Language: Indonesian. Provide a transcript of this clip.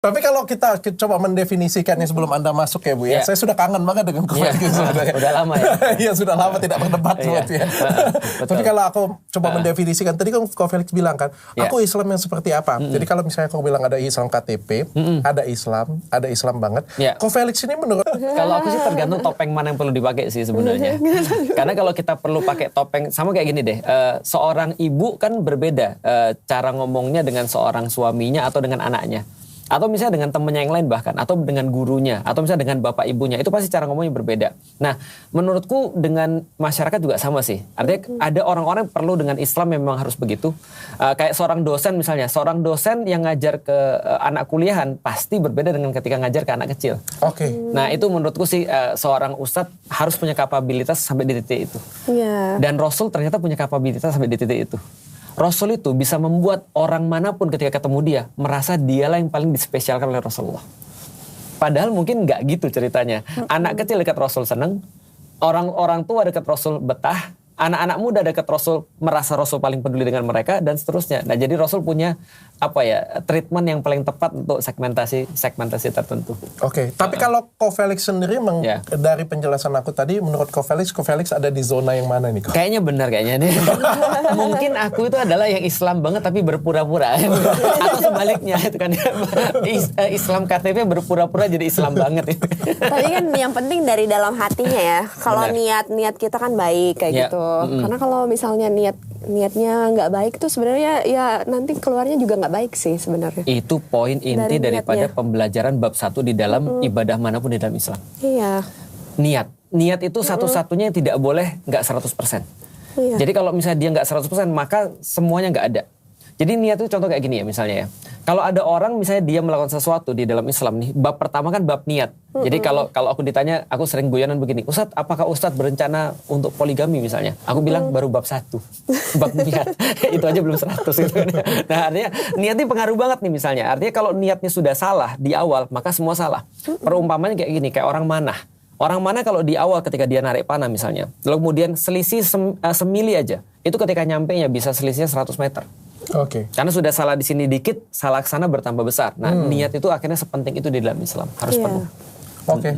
Tapi kalau kita coba mendefinisikannya sebelum Anda masuk ya Bu ya, saya sudah kangen banget dengan Kofelix sebenarnya. Udah lama ya? Iya sudah lama tidak berdebat ya. Tapi kalau aku coba mendefinisikan, tadi kan Kofelix bilang kan, aku Islam yang seperti apa? Jadi kalau misalnya aku bilang ada Islam KTP, ada Islam banget. Kofelix ini menurut... Kalau aku sih tergantung topeng mana yang perlu dipakai sih sebenarnya. Karena kalau kita perlu pakai topeng, sama kayak gini deh, seorang ibu kan berbeda cara ngomongnya dengan seorang suaminya atau dengan anaknya. Atau misalnya dengan temannya yang lain bahkan, atau dengan gurunya, atau misalnya dengan bapak ibunya, itu pasti cara ngomongnya berbeda. Nah, menurutku dengan masyarakat juga sama sih. Artinya ada orang-orang yang perlu dengan Islam memang harus begitu. Kayak seorang dosen misalnya, seorang dosen yang ngajar ke anak kuliahan pasti berbeda dengan ketika ngajar ke anak kecil. Oke. Nah, itu menurutku sih seorang ustadz harus punya kapabilitas sampai di titik itu. Dan Rasul ternyata punya kapabilitas sampai di titik itu. Rasul itu bisa membuat orang manapun ketika ketemu dia merasa dialah yang paling dispesialkan oleh Rasulullah. Padahal mungkin nggak gitu ceritanya. Anak kecil dekat Rasul seneng, orang tua dekat Rasul betah, anak-anak muda dekat Rasul merasa Rasul paling peduli dengan mereka dan seterusnya. Nah, jadi Rasul punya treatment yang paling tepat untuk segmentasi tertentu. Oke. Tapi kalau Kofelix sendiri memang dari penjelasan aku tadi, menurut Kofelix ada di zona yang mana nih? Kayaknya benar kayaknya nih. Mungkin aku itu adalah yang Islam banget tapi berpura-pura. Atau sebaliknya itu kan Islam KTP berpura-pura jadi Islam banget. Tapi kan yang penting dari dalam hatinya ya. Kalau niat kita kan baik kayak gitu. Karena kalau misalnya niatnya nggak baik itu sebenarnya ya nanti keluarnya juga nggak baik sih sebenarnya. Itu poin inti daripada pembelajaran bab 1 di dalam ibadah manapun di dalam Islam. Iya. Niat itu satu-satunya yang tidak boleh nggak 100%. Jadi kalau misalnya dia nggak 100% maka semuanya nggak ada. Jadi niat itu contoh kayak gini ya misalnya ya. Kalau ada orang misalnya dia melakukan sesuatu di dalam Islam nih, bab pertama kan bab niat. Jadi kalau aku ditanya, aku sering guyonan begini, Ustadz apakah Ustadz berencana untuk poligami misalnya? Aku bilang baru bab 1, bab niat. Itu aja belum 100 gitu. Nah artinya niatnya pengaruh banget nih misalnya. Artinya kalau niatnya sudah salah di awal, maka semua salah. Perumpamannya kayak gini, kayak orang manah. Orang mana kalau di awal ketika dia narik panah misalnya, lalu kemudian selisih semili aja, itu ketika nyampe nya bisa selisihnya 100 meter. Oke. Karena sudah salah di sini dikit, salah ke sana bertambah besar. Nah, niat itu akhirnya sepenting itu di dalam Islam, harus penuh. Oke.